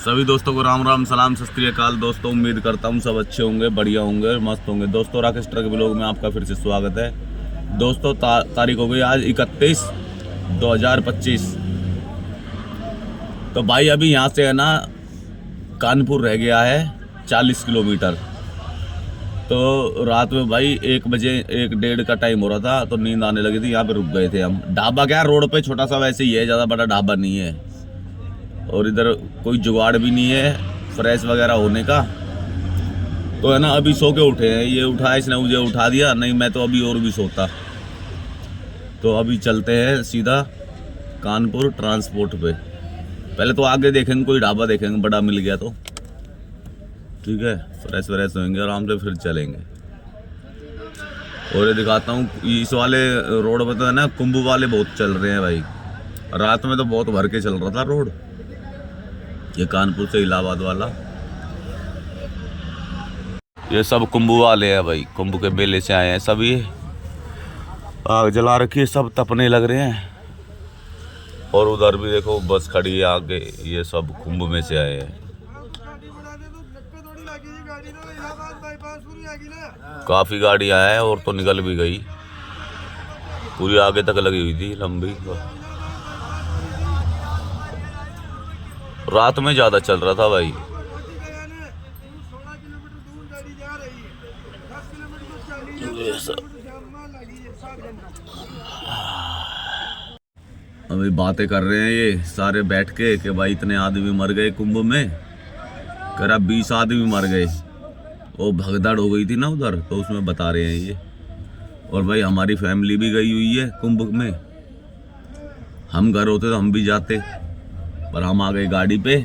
सभी दोस्तों को राम राम सलाम सत श्री अकाल। दोस्तों उम्मीद करता हूँ सब अच्छे होंगे, बढ़िया होंगे, मस्त होंगे। दोस्तों राकेश ट्रक ब्लॉग में आपका फिर से स्वागत है। दोस्तों तारीख हो गई आज 31/2025। तो भाई अभी यहाँ से है ना कानपुर रह गया है 40 किलोमीटर। तो रात में भाई 1 बजे 1-1:30 का टाइम हो रहा था, तो नींद आने लगी थी। यहाँ पे रुक गए थे हम। ढाबा क्या रोड पे छोटा सा वैसे ही है, ज़्यादा बड़ा ढाबा नहीं है और इधर कोई जुगाड़ भी नहीं है फ्रेश वगैरह होने का। तो है ना अभी सो के उठे हैं, ये उठा इसने मुझे उठा दिया, नहीं मैं तो अभी और भी सोता। तो अभी चलते हैं सीधा कानपुर ट्रांसपोर्ट पे। पहले तो आगे देखेंगे, कोई ढाबा देखेंगे बड़ा मिल गया तो ठीक है, फ्रेश व्रेश होंगे आराम से, फिर चलेंगे। और ये दिखाता हूँ इस वाले रोड पे तो है ना कुंभ वाले बहुत चल रहे हैं भाई। रात में तो बहुत भर के चल रहा था रोड, ये कानपुर से इलाहाबाद वाला। ये सब कुंभ वाले हैं भाई, कुंभ के मेले से आए हैं सब। ये आग जला रखी है, सब तपने लग रहे हैं। और उधर भी देखो बस खड़ी है आगे, ये सब कुंभ में से आए हैं। काफी गाड़ियां हैं और तो निकल भी गई, पूरी आगे तक लगी हुई थी लंबी। रात में ज्यादा चल रहा था भाई। अभी बातें कर रहे हैं ये सारे बैठ के कि भाई इतने आदमी मर गए कुंभ में, करा 20 आदमी मर गए। वो भगदड़ हो गई थी ना उधर, तो उसमें बता रहे हैं ये। और भाई हमारी फैमिली भी गई हुई है कुंभ में। हम घर होते तो हम भी जाते, पर हम आ गए गाड़ी पे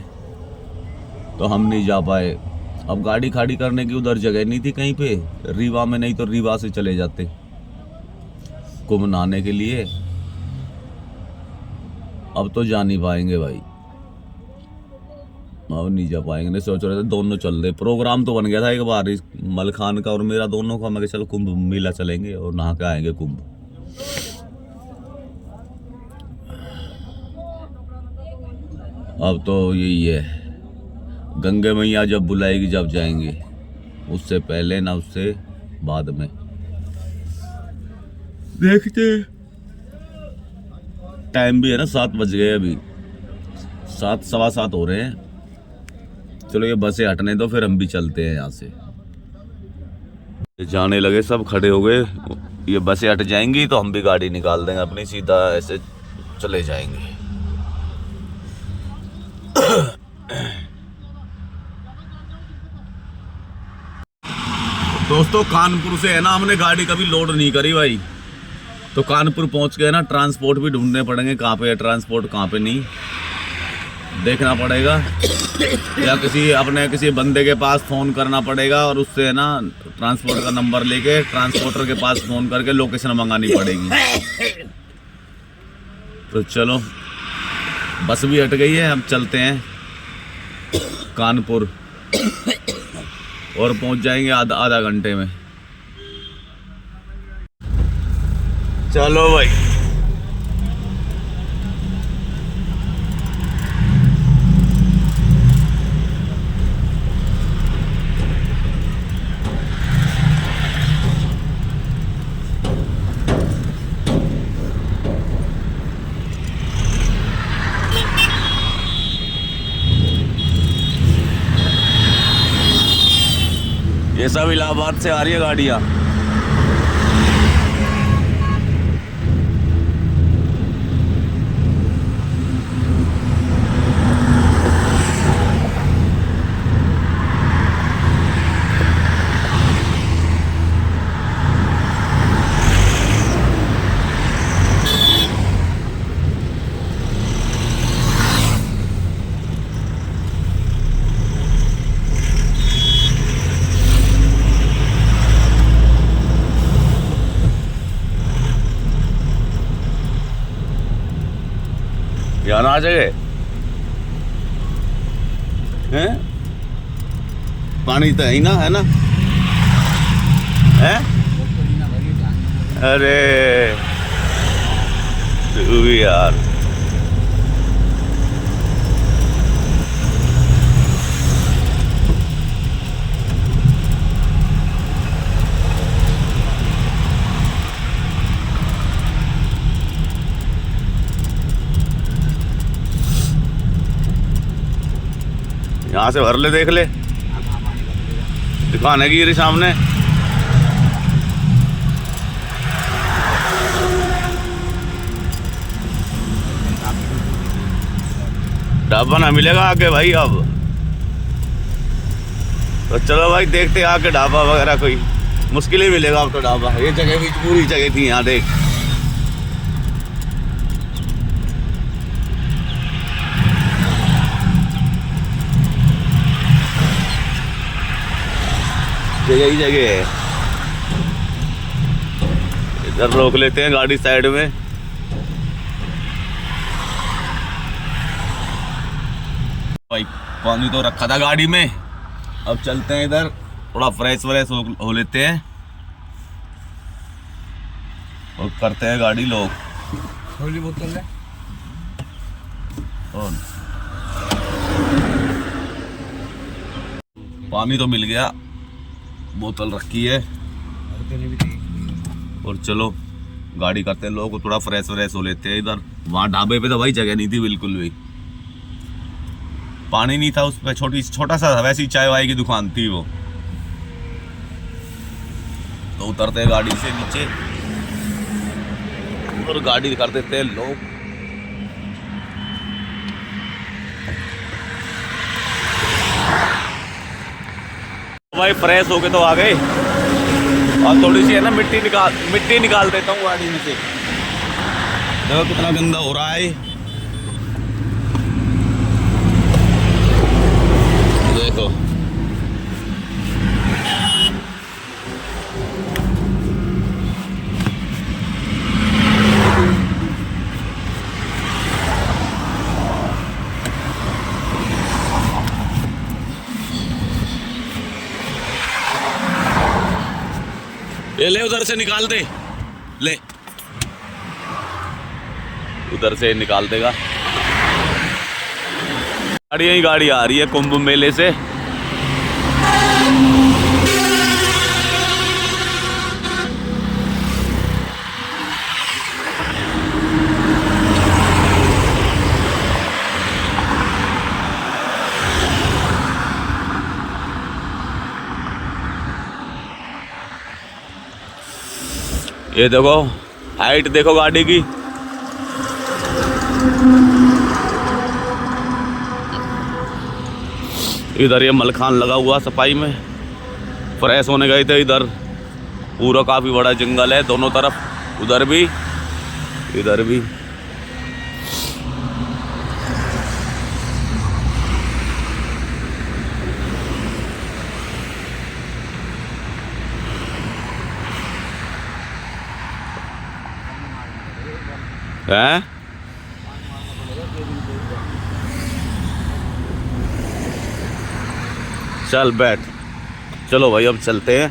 तो हम नहीं जा पाए। अब गाड़ी खाड़ी करने की उधर जगह नहीं थी कहीं पे रीवा में, नहीं तो रीवा से चले जाते कुंभ नहाने के लिए। अब तो जा नहीं पाएंगे भाई, अब नहीं जा पाएंगे। नहीं सोच रहे थे दोनों चल रहे, प्रोग्राम तो बन गया था एक बार मलखान का और मेरा दोनों का। मैं चलो कुंभ मेला चलेंगे और नहा के आएंगे कुंभ। अब तो यही है, गंगे मैया जब बुलाएगी जब जाएंगे, उससे पहले ना उससे बाद में देखते। टाइम भी है ना 7 बज गए, अभी 7 सवा 7 हो रहे हैं। चलो ये बसें हटने दो, फिर हम भी चलते हैं यहाँ से। जाने लगे, सब खड़े हो गए। ये बसें हट जाएंगी तो हम भी गाड़ी निकाल देंगे अपनी, सीधा ऐसे चले जाएंगे। दोस्तों कानपुर से है ना हमने गाड़ी कभी लोड नहीं करी भाई, तो कानपुर पहुंच के ना ट्रांसपोर्ट भी ढूंढने पड़ेंगे, कहाँ पे है ट्रांसपोर्ट कहाँ पे नहीं, देखना पड़ेगा। या किसी बंदे के पास फ़ोन करना पड़ेगा और उससे है ना ट्रांसपोर्ट का नंबर लेके ट्रांसपोर्टर के पास फ़ोन करके लोकेशन मंगानी पड़ेगी। तो चलो बस भी हट गई है, हम चलते हैं कानपुर और पहुंच जाएंगे आधा घंटे में। चलो भाई ये सब इलाहाबाद से आ रही है गाड़ियाँ। यहाँ आ जाए हैं, पानी तो है ना, है ना, है। अरे तू भी यार। यहाँ से भर ले, देख ले, दुकान है गिरी सामने। ढाबा ना मिलेगा आके भाई अब, तो चलो भाई देखते आके ढाबा वगैरह कोई मुश्किल ही मिलेगा अब तो ढाबा। ये जगह भी पूरी जगह थी यहाँ, देख। जगह ही जगह है। इधर रोक लेते हैं गाड़ी साइड में। भाई पानी तो रखा था गाड़ी में, अब चलते हैं इधर थोड़ा फ्रेश व्रेश हो लेते हैं और करते हैं गाड़ी लोग। थोड़ी बोतल है और पानी तो मिल गया, बोतल रखी है, और चलो गाड़ी करते हैं लोग थोड़ा फ्रेश व्रेश हो लेते हैं इधर। वहाँ ढाबे पे तो भाई जगह नहीं थी बिल्कुल भी, पानी नहीं था उस पर, छोटा सा था, वैसी चाय वाय की दुकान थी वो। तो उतरते हैं गाड़ी से नीचे और गाड़ी कर देते हैं लोग। भाई फ्रेश होके तो आ गए, और थोड़ी सी है ना मिट्टी निकाल देता हूँ गाड़ी में से। देखो कितना गंदा हो रहा है, देखो। ये ले, उधर से निकाल दे, ले उधर से निकाल देगा। गाड़ी आ रही है कुंभ मेले से। ये देखो हाइट देखो गाड़ी की, इधर ये मलखान लगा हुआ सफाई में, फ्रेश होने गए थे इधर। पूरा काफी बड़ा जंगल है दोनों तरफ, उधर भी इधर भी। हैं? चल बैठ, चलो भाई अब चलते हैं।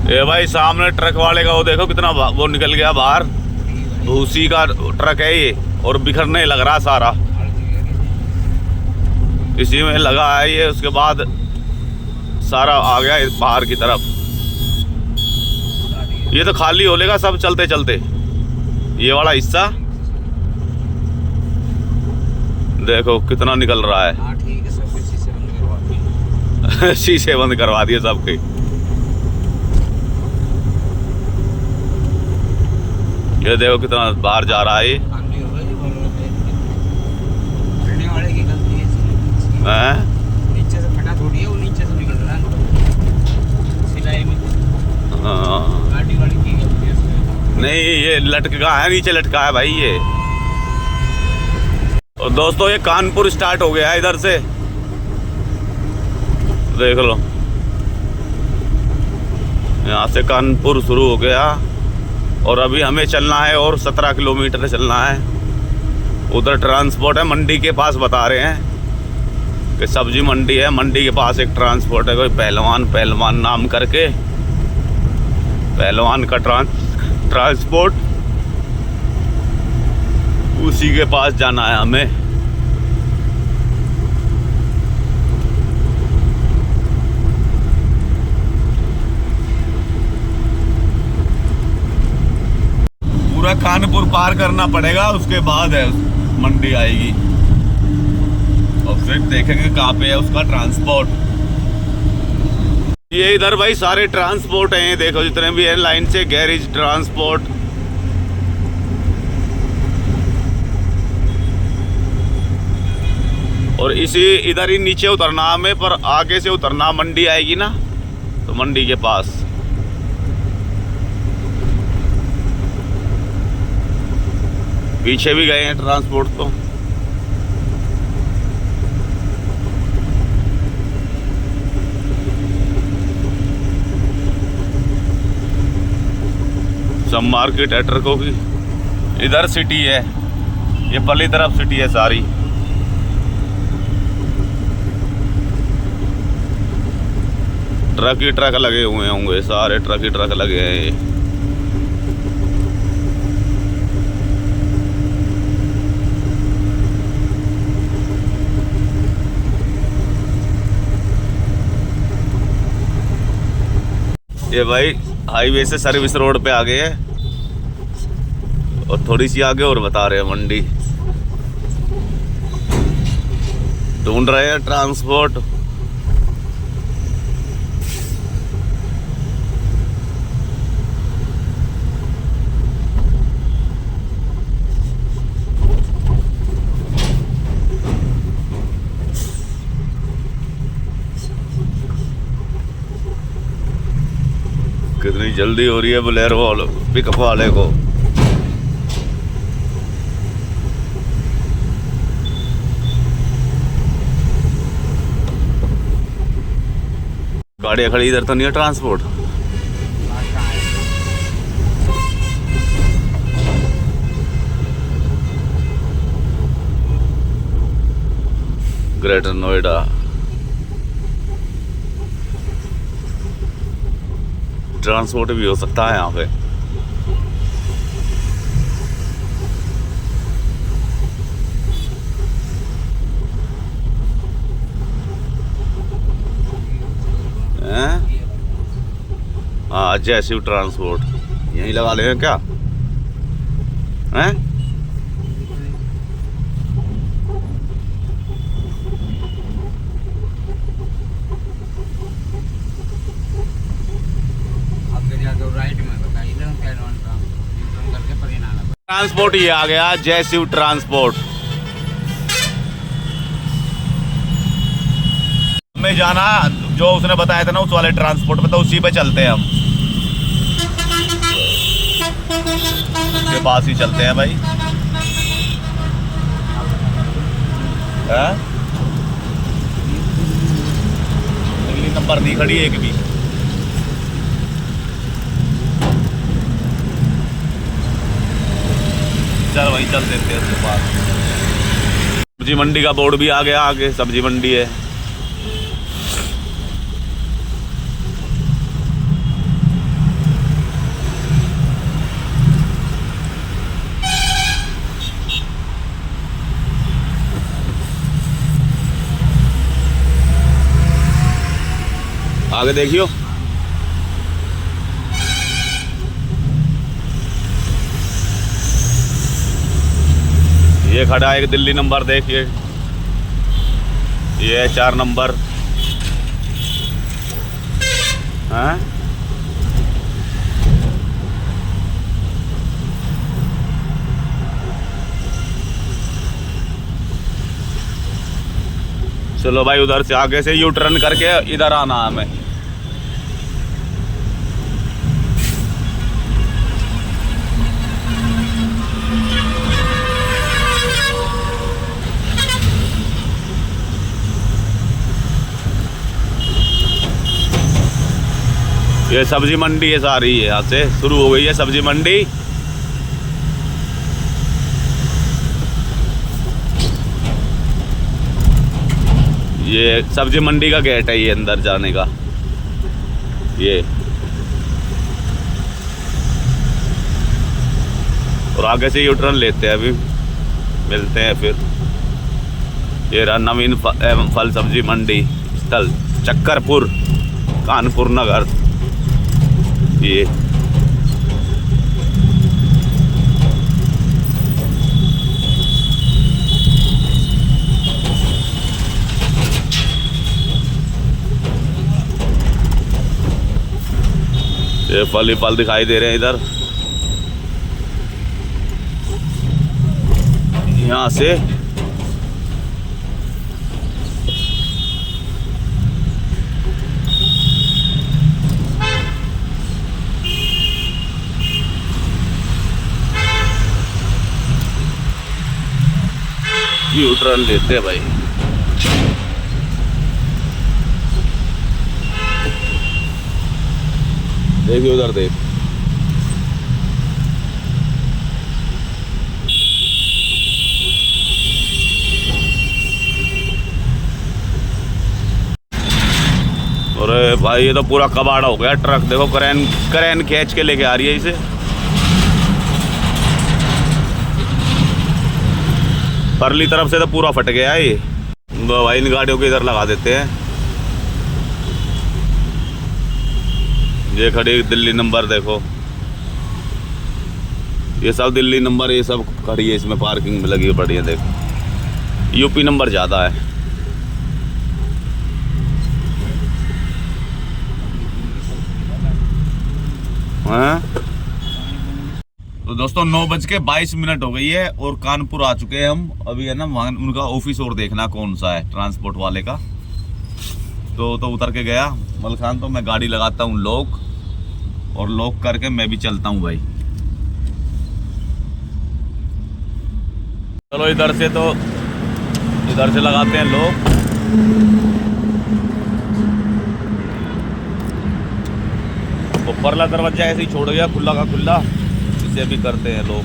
ये भाई सामने ट्रक वाले का वो देखो कितना वो निकल गया बाहर, उसी का ट्रक है ये, और बिखरने लग रहा सारा, इसी में लगा है ये। उसके बाद सारा आ गया बाहर की तरफ। ये तो खाली हो लेगा सब चलते चलते, ये वाला हिस्सा देखो कितना निकल रहा है। शीशे बंद करवा दिए सबके। ये देखो कितना बाहर जा रहा है ये। नीचे से फटा थोड़ी है, वो नीचे से निकल रहा है सिलाई में। गाड़ी वाड़ी की गलती है इसमें। नहीं ये लटका है, नीचे लटका है भाई ये। और दोस्तों ये कानपुर स्टार्ट हो गया है इधर से, देख लो यहाँ से कानपुर शुरू हो गया। और अभी हमें चलना है और 17 किलोमीटर चलना है। उधर ट्रांसपोर्ट है, मंडी के पास बता रहे हैं। कि सब्जी मंडी है, मंडी के पास एक ट्रांसपोर्ट है, कोई पहलवान नाम करके, पहलवान का ट्रांसपोर्ट, उसी के पास जाना है हमें। पूरा कानपुर पार करना पड़ेगा, उसके बाद है मंडी आएगी, और फिर देखेंगे कहाँ पे है उसका ट्रांसपोर्ट। ये इधर भाई सारे ट्रांसपोर्ट हैं, देखो जितने भी है लाइन से, गैरेज ट्रांसपोर्ट, और इसी इधर ही नीचे उतरना हमें, पर आगे से उतरना, मंडी आएगी ना तो मंडी के पास। पीछे भी गए हैं ट्रांसपोर्ट तो। सब मार्केट है ट्रकों की, इधर सिटी है, ये पल्ली तरफ सिटी है सारी। ट्रक ही ट्रक लगे हुए होंगे, सारे ट्रक ही ट्रक लगे हैं ये। ये भाई हाईवे से सर्विस रोड पे आ गए हैं, और थोड़ी सी आगे और बता रहे हैं मंडी। ढूंढ रहे हैं ट्रांसपोर्ट। कितनी जल्दी हो रही है बोलेरो वाले पिकअप वाले को। गाड़ियाँ खड़ी इधर तो नहीं है ट्रांसपोर्ट। ग्रेटर नोएडा, ट्रांसपोर्ट भी हो सकता है यहाँ पे। हाँ, जयशिव ट्रांसपोर्ट यहीं लगा लेंगे क्या हैं? ट्रांसपोर्ट ये आ गया, जयशिव ट्रांसपोर्ट। हमें जाना जो उसने बताया था ना, उस वाले ट्रांसपोर्ट पे, तो उसी पे चलते हैं हम, उसके पास ही चलते हैं भाई। दिल्ली नंबर नहीं खड़ी एक भी। चल वहीं चल देते हैं उसके पास। सब्जी मंडी का बोर्ड भी आ गया, आगे सब्जी मंडी है। आगे देखियो, ये खड़ा है एक दिल्ली नंबर, देखिए ये है 4 नंबर। हाँ, चलो भाई, उधर से आगे से यू टर्न करके इधर आना है हमें। ये सब्जी मंडी है सारी, यहाँ से शुरू हो गई है सब्जी मंडी। ये सब्जी मंडी का गेट है ये अंदर जाने का। ये और आगे से यू टर्न लेते हैं। अभी मिलते हैं फिर। ये रहा नवीन एवं फल सब्जी मंडी स्थल चक्करपुर कानपुर नगर। ये फल ही फल दिखाई दे रहे हैं इधर। यहाँ से यू टर्न लेते हैं भाई। देखिए उधर देख। अरे भाई ये तो पूरा कबाड़ा हो गया। ट्रक देखो क्रेन क्रेन खींच के लेके आ रही है इसे। परली तरफ से तो पूरा फट गया है ये। भाई इन गाड़ियों को इधर लगा देते हैं। ये खड़ी दिल्ली नंबर देखो। ये सब दिल्ली नंबर ये सब खड़ी है इसमें। पार्किंग में लगी पड़ी है देखो। यूपी नंबर ज़्यादा है। हाँ? तो दोस्तों 9:22 हो गई है और कानपुर आ चुके हैं हम। अभी है ना वहाँ उनका ऑफिस और देखना कौन सा है ट्रांसपोर्ट वाले का। तो उतर के गया मलखान। तो मैं गाड़ी लगाता हूँ लॉक और लॉक करके मैं भी चलता हूँ भाई। चलो इधर से लगाते हैं लॉक। ऊपरला दरवाजा ऐसे ही छोड़ गया खुला का खुला। इसे भी करते हैं लोग।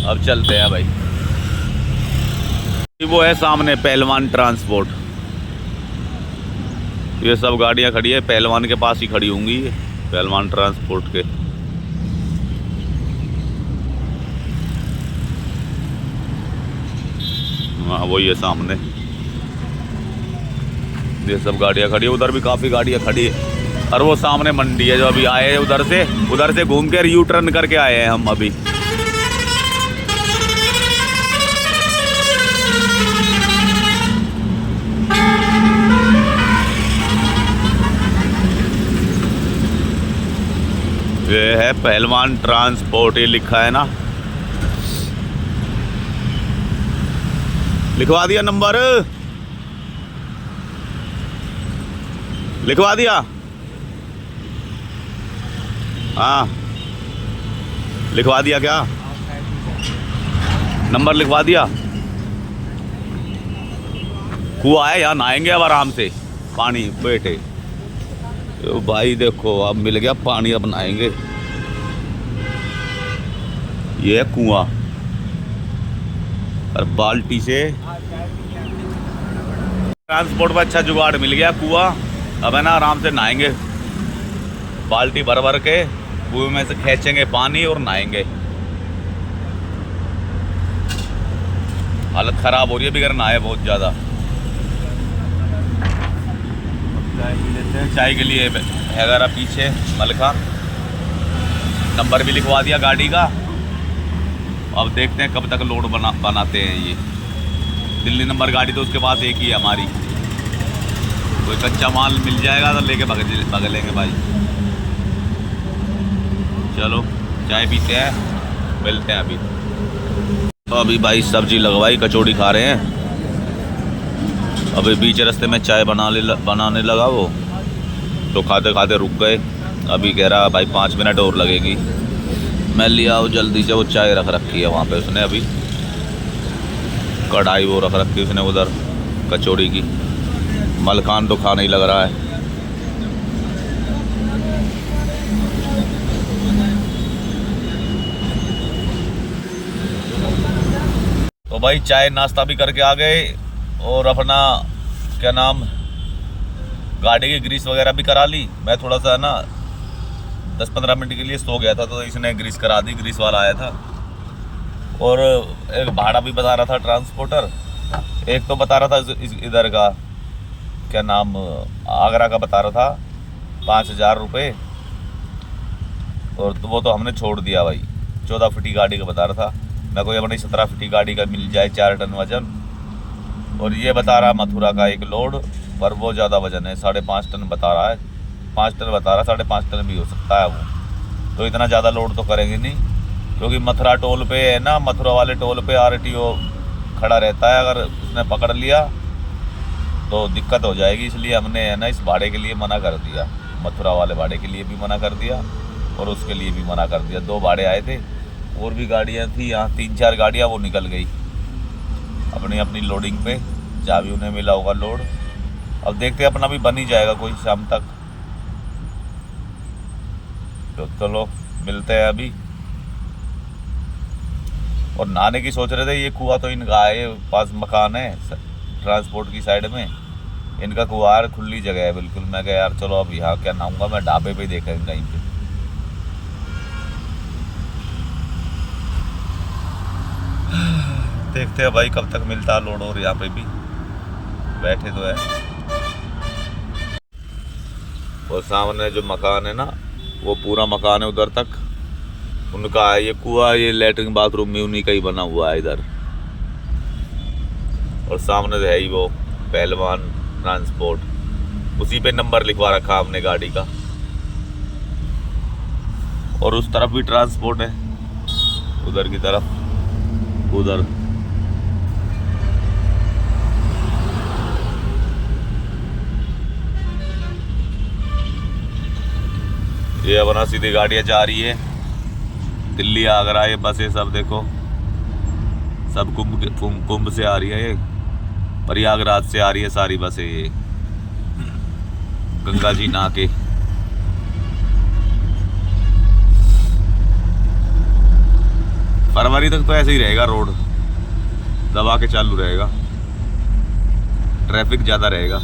अब चलते हैं भाई। वो है सामने पहलवान ट्रांसपोर्ट। ये सब गाड़ियां खड़ी है पहलवान के पास ही खड़ी होंगी। ये पहलवान ट्रांसपोर्ट के। हाँ वही है सामने। ये सब गाड़ियां खड़ी है। उधर भी काफ़ी गाड़ियां खड़ी है। और वो सामने मंडी है जो अभी आए हैं उधर से घूम के यू टर्न करके आए हैं हम अभी। ये है पहलवान ट्रांसपोर्ट। ये लिखा है ना। लिखवा दिया नंबर। लिखवा दिया। हाँ लिखवा दिया क्या? नंबर लिखवा दिया। कुआं है यहाँ नहाएंगे अब आराम से। पानी बैठे तो भाई देखो अब मिल गया पानी। अब नहाएंगे। ये है कुआं और बाल्टी से ट्रांसपोर्ट में अच्छा जुगाड़ मिल गया। कुआं अब है ना आराम से नहाएंगे। बाल्टी भर भर के कुएं में से खींचेंगे पानी और नहाएंगे। हालत ख़राब हो रही है बिगर नहाए बहुत ज़्यादा। चाय पी लेते हैं। चाय के लिए है अगर पीछे मलका। नंबर भी लिखवा दिया गाड़ी का। अब देखते हैं कब तक लोड बनाते हैं ये। दिल्ली नंबर गाड़ी तो उसके पास एक ही है हमारी। कोई कच्चा माल मिल जाएगा तो लेके भाग लेंगे भाई। चलो चाय पीते हैं मिलते हैं अभी। तो अभी भाई सब्जी लगवाई कचौड़ी खा रहे हैं। अभी बीच रास्ते में चाय बनाने लगा वो तो खाते खाते रुक गए। अभी कह रहा भाई 5 मिनट और लगेगी। मैं लिया आओ जल्दी से। वो चाय रख रखी है वहाँ पे उसने। अभी कढ़ाई वो रख रखी उसने उधर कचौड़ी की। मलखान तो खाना ही लग रहा है। तो भाई चाय नाश्ता भी करके आ गए और अपना क्या नाम गाड़ी की ग्रीस वगैरह भी करा ली। मैं थोड़ा सा ना 10-15 मिनट के लिए सो गया था, तो इसने ग्रीस करा दी, ग्रीस वाला आया था। और एक भाड़ा भी बता रहा था ट्रांसपोर्टर, एक तो बता रहा था इधर का क्या नाम आगरा का बता रहा था 5,000 रुपये, और वो तो हमने छोड़ दिया भाई। 14 फीटी गाड़ी का बता रहा था, मैं कोई अपनी 17 फीटी गाड़ी का मिल जाए 4 टन वजन। और ये बता रहा मथुरा का एक लोड, पर वो ज़्यादा वजन है, 5.5 टन बता रहा है। 5 टन बता रहा, 5.5 टन भी हो सकता है वो। तो इतना ज़्यादा लोड तो करेंगे नहीं, क्योंकि मथुरा टोल पे है ना, मथुरा वाले टोल पे RTO खड़ा रहता है, अगर उसने पकड़ लिया तो दिक्कत हो जाएगी। इसलिए हमने है ना इस भाड़े के लिए मना कर दिया, मथुरा वाले भाड़े के लिए भी मना कर दिया और उसके लिए भी मना कर दिया। 2 भाड़े आए थे, और भी गाड़ियाँ थी यहाँ 3-4 गाड़ियाँ, वो निकल गई अपनी अपनी लोडिंग पे, जहाँ भी उन्हें मिला होगा लोड। अब देखते हैं, अपना भी बन ही जाएगा कोई शाम तक। तो चलो मिलते हैं अभी। और नहाने की सोच रहे थे, ये कुआं तो इनका है, पास मकान है ट्रांसपोर्ट की साइड में, इनका कुआं खुली जगह है बिल्कुल। मैं कहा यार चलो अब यहाँ क्या नहाऊंगा, मैं ढाबे पे देखेंगे कहीं पे। देखते हैं भाई कब तक मिलता है लोड, और यहाँ पे भी बैठे तो है। और सामने जो मकान है ना, वो पूरा मकान है उधर तक उनका है। ये कुआं, ये लेटरिन बाथरूम भी उन्हीं का ही बना हुआ है इधर। और सामने तो है ही वो पहलवान ट्रांसपोर्ट, उसी पे नंबर लिखवा रखा हमने गाड़ी का। और उस तरफ भी ट्रांसपोर्ट है, उधर की तरफ, उधर। ये अपना सीधी गाड़ियाँ जा रही है दिल्ली आगरा, ये बसें सब देखो, सब कुंभ से आ रही है, ये प्रयागराज से आ रही है सारी बसें, ये गंगा जी नहा के। फरवरी तक तो ऐसे ही रहेगा, रोड दबा के चालू रहेगा, ट्रैफिक ज़्यादा रहेगा।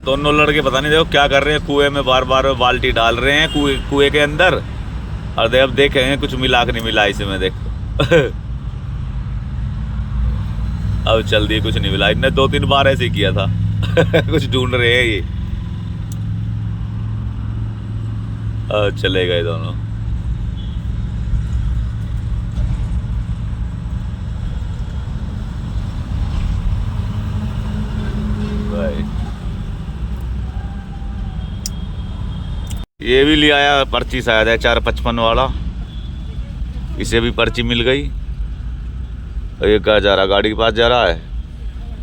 दोनों लड़के पता नहीं देखो क्या कर रहे हैं, कुएं में बार बार बाल्टी डाल रहे हैं कुएं के अंदर। और अब देखेंगे कुछ मिला कि नहीं मिला इसमें, देखो। अब चल दिए, कुछ नहीं मिला। इनने 2-3 बार ऐसे ही किया था। कुछ ढूंढ रहे हैं ये। अब चले गए दोनों। भाई ये भी ले आया पर्ची, शायद है 455 वाला, इसे भी पर्ची मिल गई। ये कहाँ जा रहा, गाड़ी के पास जा रहा है।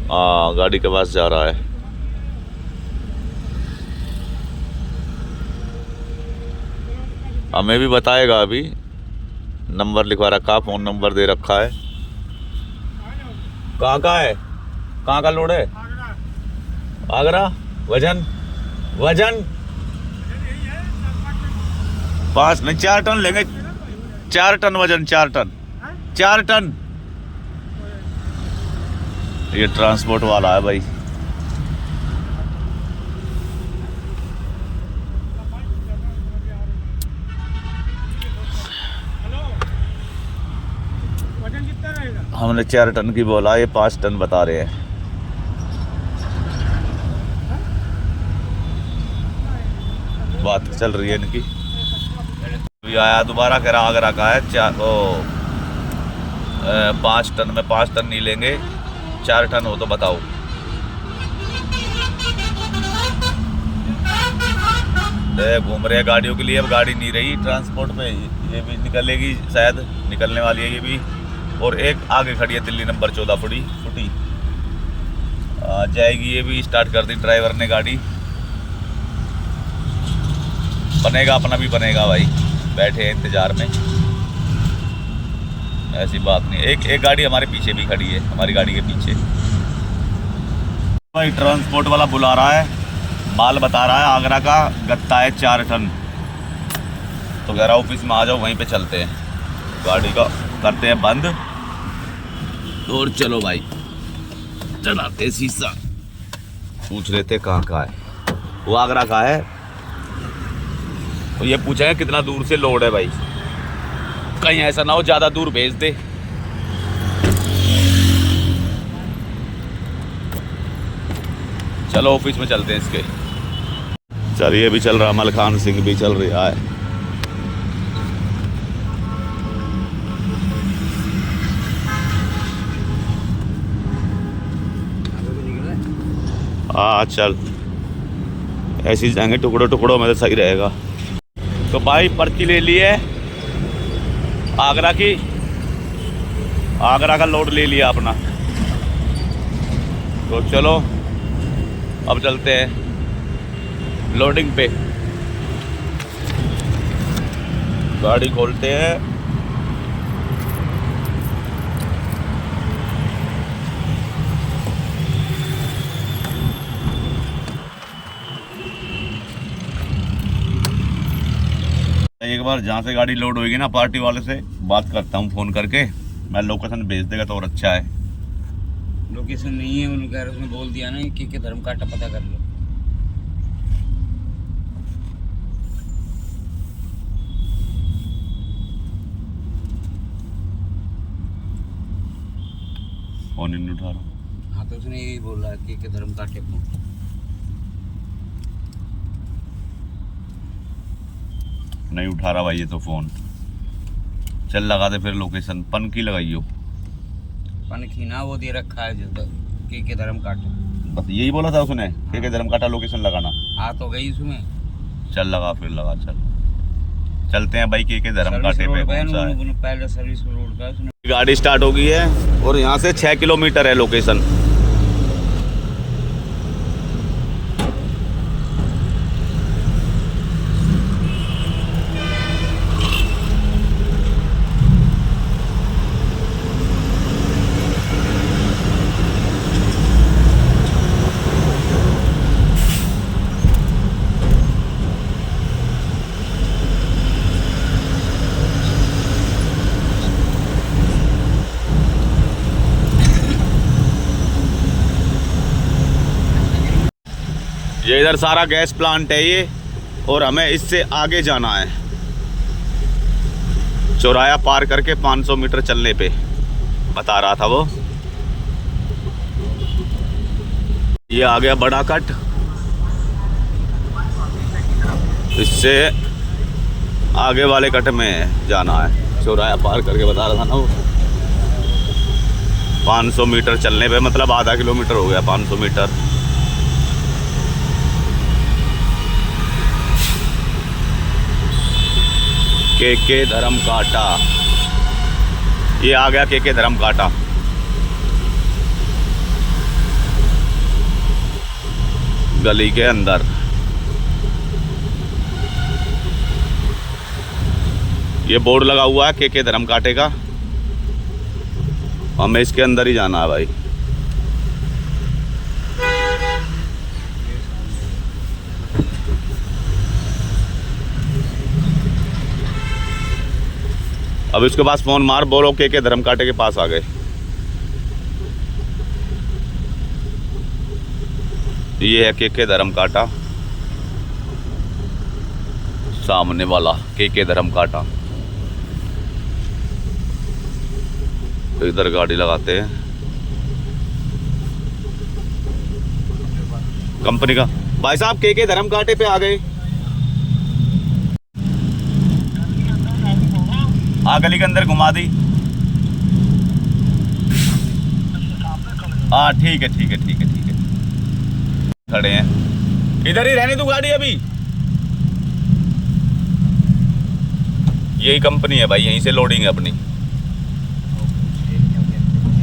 हाँ गाड़ी के पास जा रहा है। हमें भी बताएगा, अभी नंबर लिखवा रखा, फ़ोन नंबर दे रखा है। कहाँ का है, कहाँ का लोड है? आगरा। वजन 5 नहीं 4 टन लेंगे, 4 टन वजन, 4 टन। ये ट्रांसपोर्ट वाला है भाई। हमने 4 टन की बोला, ये 5 टन बता रहे हैं। बात चल रही है इनकी। अभी आया दोबारा, कह रहा आगरा का है, 5 टन में 5 टन नहीं लेंगे, 4 टन हो तो बताओ। घूम रहे हैं गाड़ियों के लिए, अब गाड़ी नहीं रही ट्रांसपोर्ट में, ये भी निकलेगी शायद, निकलने वाली है ये भी। और एक आगे खड़ी है दिल्ली नंबर 14 फुटी जाएगी, ये भी स्टार्ट कर दी ड्राइवर ने गाड़ी। बनेगा, अपना भी बनेगा भाई, बैठे हैं इंतजार में, ऐसी बात नहीं। एक गाड़ी हमारे पीछे भी खड़ी है, हमारी गाड़ी के पीछे। भाई ट्रांसपोर्ट वाला बुला रहा है, माल बता रहा है आगरा का गत्ता है 4 टन। तो कह रहा ऑफिस में आ जाओ, वहीं पे चलते हैं, गाड़ी का करते हैं बंद और चलो भाई चलाते हैं शीशा। पूछ रहे थे कहाँ का है, वो आगरा का है। तो ये पूछा है कितना दूर से लोड है भाई, कहीं ऐसा ना हो ज़्यादा दूर भेज दे। चलो ऑफिस में चलते हैं इसके। चलिए भी चल रहा, मलखान सिंह भी चल रहा है। हाँ चल, ऐसे ही जाएंगे टुकड़ों टुकड़ों में तो सही रहेगा। तो भाई पर्ची ले ली है आगरा की, आगरा का लोड ले लिया अपना। तो चलो अब चलते हैं लोडिंग पे, गाड़ी खोलते हैं। एक बार जहाँ से गाड़ी लोड होगी ना, पार्टी वाले से बात करता हूँ फ़ोन करके, मैं लोकेशन भेज देगा तो और अच्छा है। लोकेशन नहीं है उनका, उसने बोल दिया ना कि धर्म काटा पता कर लो। फोन ही नहीं उठा रहा। हाँ तो उसने यही बोला कि धर्म काटे पहुंच। नहीं उठा रहा भाई ये तो फ़ोन। चल लगा दे फिर लोकेशन, पन की लगाइयो। पन की ना वो दे रखा है जो के धर्म काटा, बस यही बोला था उसने के धर्म काटा लोकेशन लगाना। हाँ तो गई उसमें। चल लगा फिर लगा, चल चलते हैं भाई के धर्म काटे पे पहुंचा है। पहले सर्विस रोड का उसने। गाड़ी स्टार्ट हो गई है और यहाँ से 6 किलोमीटर है लोकेशन। ये इधर सारा गैस प्लांट है ये, और हमें इससे आगे जाना है, चौराया पार करके 500 मीटर चलने पे बता रहा था वो। ये आ गया बड़ा कट, इससे आगे वाले कट में जाना है, चौराया पार करके बता रहा था ना वो। 500 मीटर चलने पे, मतलब आधा किलोमीटर हो गया 500 मीटर। के धर्म काटा, ये आ गया के धर्म काटा। गली के अंदर ये बोर्ड लगा हुआ है के धर्म काटे का, हमें इसके अंदर ही जाना है भाई। अब इसके पास फोन मार, बोलो के धर्म काटे के पास आ गए। ये है के धर्म काटा, सामने वाला के धर्म काटा। तो इधर गाड़ी लगाते हैं कंपनी का। भाई साहब के धर्म काटे पे आ गए। गली के अंदर घुमा दी। हाँ ठीक है ठीक है ठीक है ठीक है, खड़े हैं इधर ही, रहने दो गाड़ी अभी। यही कंपनी है भाई, यहीं से लोडिंग है अपनी।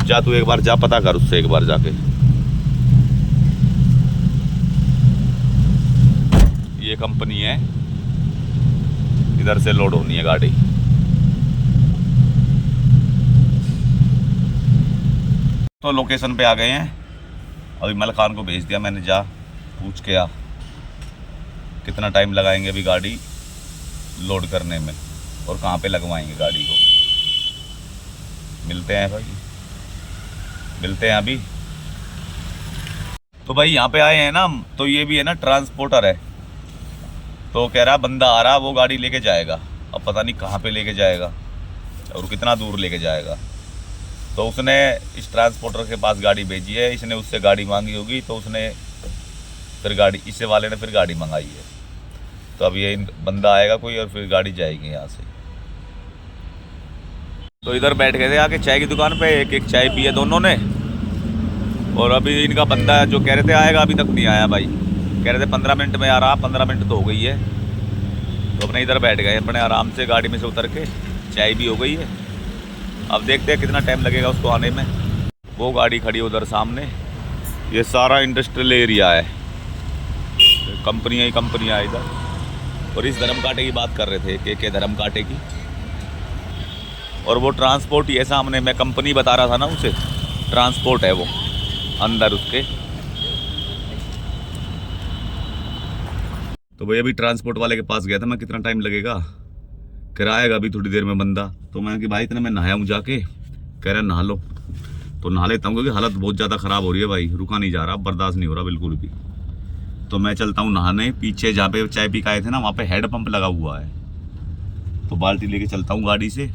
जा तू एक बार जा पता कर उससे एक बार जाके। ये कंपनी है, इधर से लोड होनी है गाड़ी। तो लोकेशन पे आ गए हैं, अभी मलखान को भेज दिया मैंने, जा पूछ के आ कितना टाइम लगाएंगे। अभी गाड़ी लोड करने में और कहाँ पे लगवाएंगे गाड़ी को। मिलते हैं भाई, मिलते हैं अभी। तो भाई यहाँ पे आए हैं ना हम, तो ये भी है ना ट्रांसपोर्टर है। तो कह रहा बंदा आ रहा, वो गाड़ी लेके जाएगा। अब पता नहीं कहाँ पे लेके जाएगा और कितना दूर लेके जाएगा। तो उसने इस ट्रांसपोर्टर के पास गाड़ी भेजी है, इसने उससे गाड़ी मांगी होगी, तो उसने फिर गाड़ी, इससे वाले ने फिर गाड़ी मंगाई है। तो अब ये बंदा आएगा कोई और फिर गाड़ी जाएगी यहाँ से। तो इधर बैठ गए थे आके चाय की दुकान पे, एक एक चाय पिए दोनों ने। और अभी इनका बंदा जो कह रहे थे आएगा, अभी तक नहीं आया भाई। कह रहे थे 15 मिनट में आ रहा, 15 मिनट तो हो गई है। तो अपने इधर बैठ गए अपने आराम से, गाड़ी में से उतर के, चाय भी हो गई है। अब देखते हैं कितना टाइम लगेगा उसको आने में। वो गाड़ी खड़ी उधर सामने, ये सारा इंडस्ट्रियल एरिया है, कंपनियाँ ही कंपनियाँ इधर। और इस धर्म कांटे की बात कर रहे थे, के धर्म कांटे की। और वो ट्रांसपोर्ट ही है सामने, मैं कंपनी बता रहा था ना उसे, ट्रांसपोर्ट है वो अंदर उसके। तो भाई अभी ट्रांसपोर्ट वाले के पास गया था मैं, कितना टाइम लगेगा, कराएगा अभी थोड़ी देर में बंदा। तो मैंने कि भाई इतने मैं नहाया हूँ जाके, कह रहा नहा लो। तो नहा लेता हूँ क्योंकि हालत बहुत ज़्यादा ख़राब हो रही है भाई, रुका नहीं जा रहा, बर्दाश्त नहीं हो रहा बिल्कुल भी। तो मैं चलता हूँ नहाने, पीछे जहाँ पे चाय पी के आए थे ना, वहाँ पे हेड पंप लगा हुआ है। तो बाल्टी लेके चलता हूँ गाड़ी से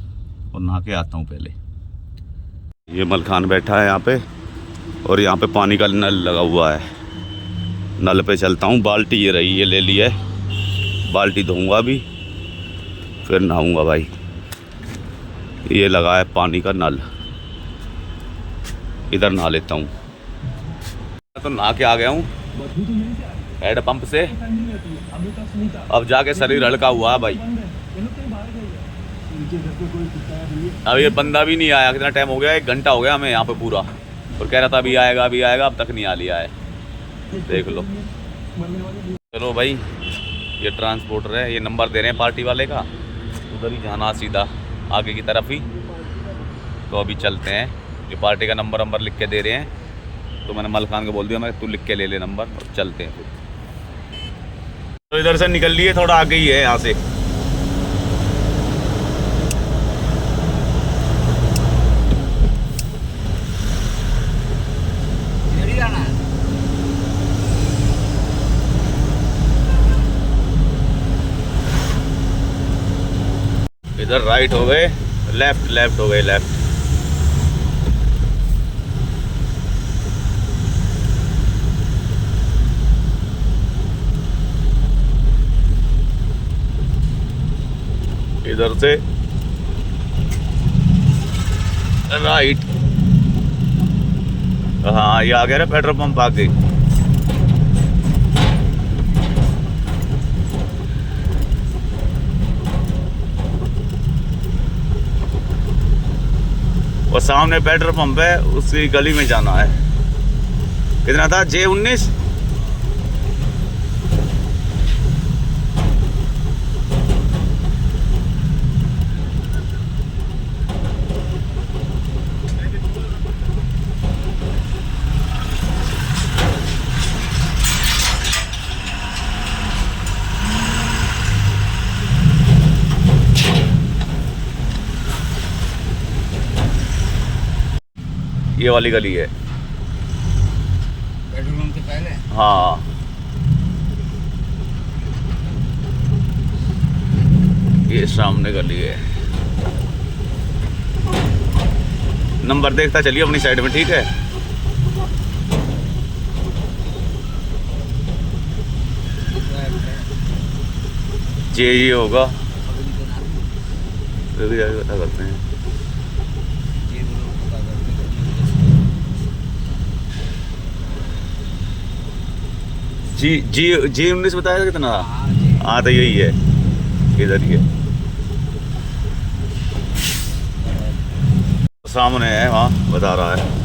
और नहा के आता हूँ पहले। ये मलखान बैठा है यहाँ पे, और यहाँ पे पानी का नल लगा हुआ है। नल पे चलता हूँ, बाल्टी ये रही, ये ले ली है, बाल्टी धोऊंगा अभी फिर नहाऊंगा भाई। ये लगा है पानी का नल, इधर नहा लेता हूँ। तो नहा के आ गया हूँ हेड पंप से, अब जाके शरीर हल्का हुआ है भाई। अब ये बंदा भी नहीं आया, कितना टाइम हो गया, 1 घंटा हो गया हमें यहाँ पे पूरा, और कह रहा था अभी आएगा अभी आएगा, अब तक नहीं आ लिया है, देख लो। चलो भाई, ये ट्रांसपोर्टर है, ये नंबर दे रहे हैं पार्टी वाले का, उधर ही जाना सीधा आगे की तरफ ही। तो अभी चलते हैं, ये पार्टी का नंबर लिख के दे रहे हैं। तो मैंने मलखान को बोल दिया, मैं तू लिख के ले ले नंबर, और चलते हैं फिर। तो इधर से निकल लिए, थोड़ा आगे ही है यहाँ से। इधर राइट हो गए, लेफ्ट हो गए, लेफ्ट। इधर से राइट। हाँ, ये आ गया ना पेट्रोल पंप आगे। और सामने पेट्रोल पंप है, उसी गली में जाना है। कितना था, J19? ये वाली गली है, पेट्रोल पंप से पहले। हाँ। ये सामने गली है। नंबर देखता चलिए अपनी साइड में, ठीक है। ये होगा, पता करते हैं। J19 बताया था कितना? हाँ, तो यही है, इधर ही है, सामने है, वहाँ बता रहा है।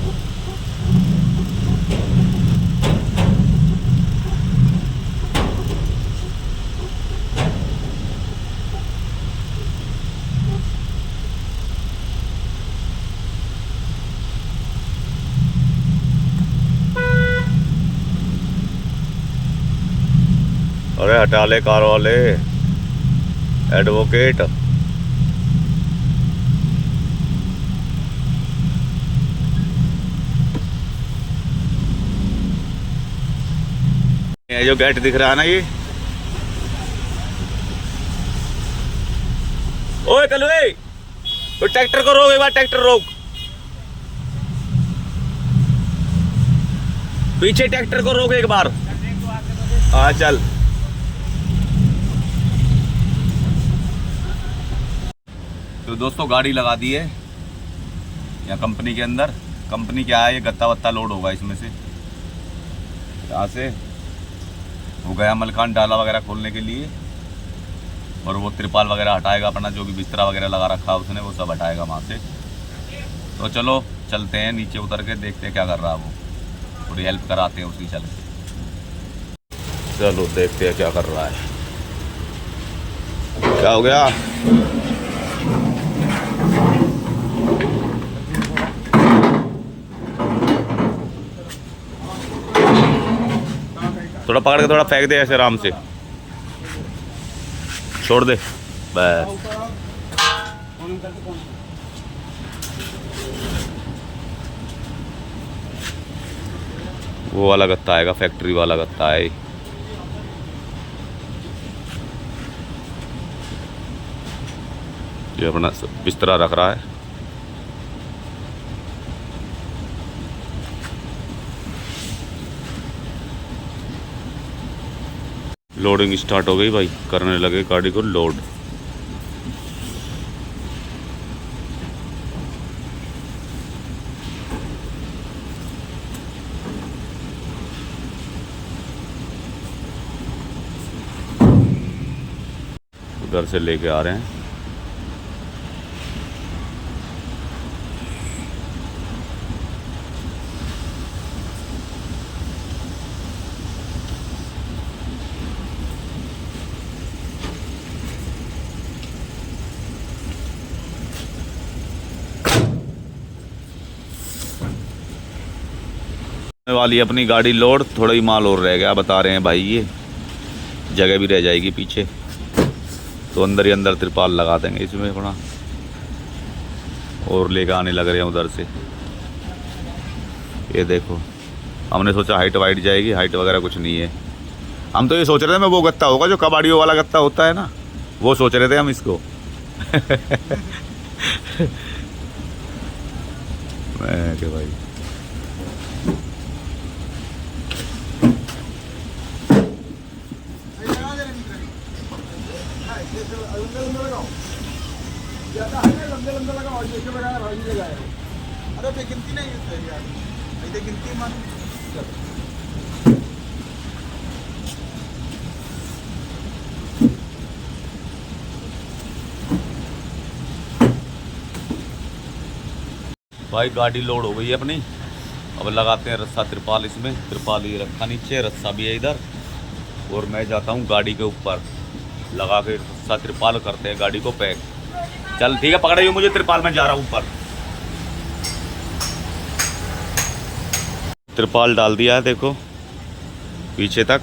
अरे हटा ले कार वाले। एडवोकेट। ये जो गेट दिख रहा है ना, ये ओए कलवे, तो ट्रैक्टर को रोक, एक बार ट्रैक्टर रोक, पीछे ट्रैक्टर को रोक एक बार। हाँ चल। तो दोस्तों गाड़ी लगा दी है यहाँ कंपनी के अंदर। कंपनी क्या है, ये गत्ता वत्ता लोड होगा इसमें से। यहाँ से हो गया मलखान डाला वगैरह खोलने के लिए, और वो त्रिपाल वगैरह हटाएगा, अपना जो भी बिस्तरा वगैरह लगा रखा है उसने वो सब हटाएगा वहाँ से। तो चलो चलते हैं नीचे उतर के, देखते हैं क्या कर रहा है वो, थोड़ी हेल्प कराते हैं उसकी। चल चलो देखते हैं क्या कर रहा है। क्या हो गया? थोड़ा पकड़ के थोड़ा फेंक दे ऐसे आराम से, छोड़ दे बस। वो वाला गत्ता आएगा, फैक्ट्री वाला गत्ता है। ये अपना बिस्तरा रख रहा है। लोडिंग स्टार्ट हो गई भाई, करने लगे गाड़ी को लोड। उधर से लेके आ रहे हैं। वाली अपनी गाड़ी लोड, थोड़ा ही माल और रह गया बता रहे हैं भाई। ये जगह भी रह जाएगी पीछे, तो अंदर ही अंदर त्रिपाल लगा देंगे इसमें अपना, और लेकर आने लग रहे हैं उधर से। ये देखो, हमने सोचा हाइट वाइट जाएगी, हाइट वगैरह कुछ नहीं है। हम तो ये सोच रहे थे मैं वो गत्ता होगा जो कबाड़ियों वाला गत्ता होता है ना, वो सोच रहे थे हम इसको। मैं क्या भाई, अरे गिनती नहीं है यार, गिनती मान। भाई गाड़ी लोड हो गई है अपनी। अब लगाते हैं रस्सा त्रिपाल इसमें। त्रिपाल ये रखा नीचे, रस्सा भी है इधर, और मैं जाता हूँ गाड़ी के ऊपर लगा के रस्सा त्रिपाल करते हैं गाड़ी को पैक। चल ठीक है, पकड़ाइए मुझे त्रिपाल, में जा रहा हूँ ऊपर। त्रिपाल डाल दिया है देखो पीछे तक,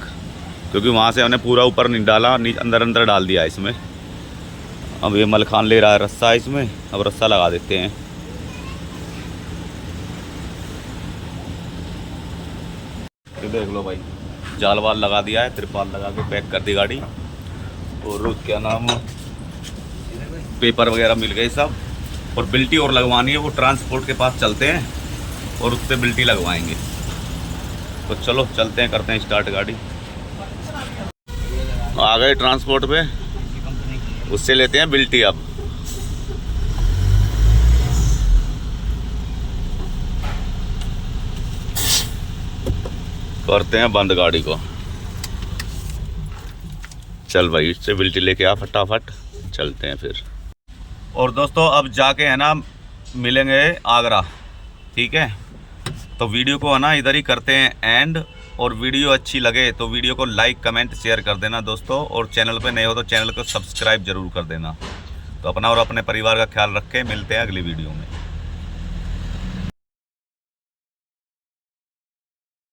क्योंकि वहाँ से हमने पूरा ऊपर नहीं डाला, अंदर अंदर डाल दिया इसमें। अब ये मलखान ले रहा है रस्सा इसमें, अब रस्सा लगा देते हैं। ये देख लो भाई, जाल वाल लगा दिया है, त्रिपाल लगा के पैक कर दी गाड़ी। और क्या नाम, पेपर वगैरह मिल गए सब, और बिल्टी और लगवानी है, वो ट्रांसपोर्ट के पास चलते हैं और उससे बिल्टी लगवाएंगे। तो चलो चलते हैं, करते हैं स्टार्ट गाड़ी। आ गए ट्रांसपोर्ट पे, उससे लेते हैं बिल्टी। अब करते हैं बंद गाड़ी को। चल भाई, इससे बिल्टी लेके आ फटाफट, चलते हैं फिर। और दोस्तों अब जाके है ना मिलेंगे आगरा, ठीक है। तो वीडियो को है ना इधर ही करते हैं एंड। और वीडियो अच्छी लगे तो वीडियो को लाइक कमेंट शेयर कर देना दोस्तों, और चैनल पे नए हो तो चैनल को सब्सक्राइब जरूर कर देना। तो अपना और अपने परिवार का ख्याल रखें, मिलते हैं अगली वीडियो में।